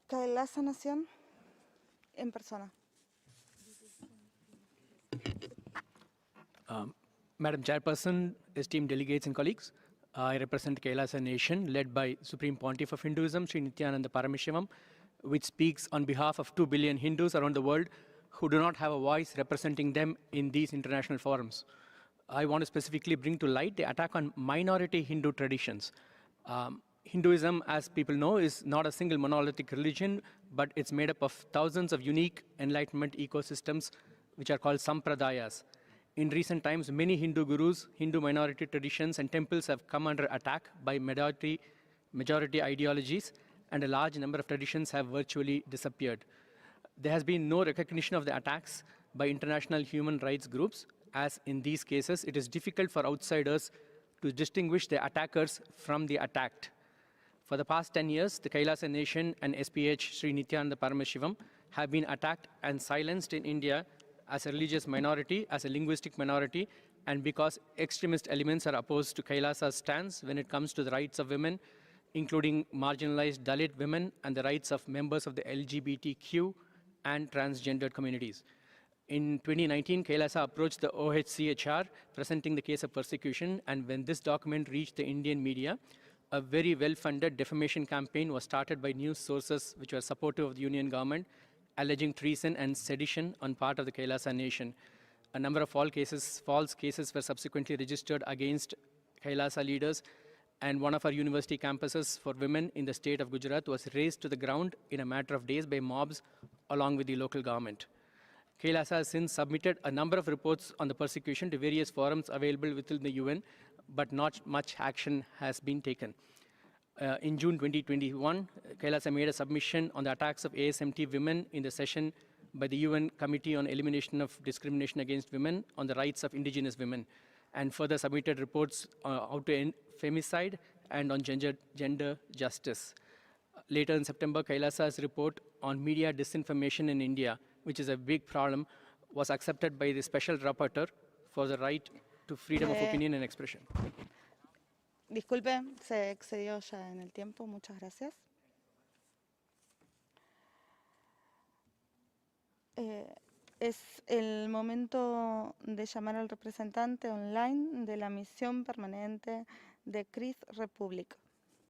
Kailasa Nación en persona. Madam Chairperson, esteemed delegates and colleagues, I represent Kailasa Nation, led by Supreme Pontiff of Hinduism, Sri Nityananda Paramashivam, which speaks on behalf of 2 billion Hindus around the world who do not have a voice representing them in these international forums. I want to specifically bring to light the attack on minority Hindu traditions. Hinduism, as people know, is not a single monolithic religion, but it's made up of thousands of unique enlightenment ecosystems, which are called sampradayas. In recent times, many Hindu gurus, Hindu minority traditions, and temples have come under attack by majority ideologies, and a large number of traditions have virtually disappeared. There has been no recognition of the attacks by international human rights groups, as in these cases, it is difficult for outsiders to distinguish the attackers from the attacked. For the past 10 years, the Kailasa Nation and SPH Sri Nityananda Paramashivam have been attacked and silenced in India as a religious minority, as a linguistic minority, and because extremist elements are opposed to Kailasa's stance when it comes to the rights of women, including marginalized Dalit women and the rights of members of the LGBTQ and transgendered communities. In 2019, Kailasa approached the OHCHR presenting the case of persecution, and when this document reached the Indian media, a very well-funded defamation campaign was started by news sources which were supportive of the union government, alleging treason and sedition on part of the Kailasa Nation. A number of false cases were subsequently registered against Kailasa leaders, and one of our university campuses for women in the state of Gujarat was razed to the ground in a matter of days by mobs along with the local government. Kailasa has since submitted a number of reports on the persecution to various forums available within the UN, but not much action has been taken. In June 2021, Kailasa made a submission on the attacks of ASMT women in the session by the UN Committee on Elimination of Discrimination Against Women on the rights of indigenous women, and further submitted reports how to end femicide and on gender justice. Later in September, Kailasa's report on media disinformation in India, which is a big problem, was accepted by the Special Rapporteur for the right to freedom of opinion and expression. Disculpe, se excedió ya en el tiempo. Muchas gracias. Es el momento de llamar al representante online de la misión permanente de CRIS Republic.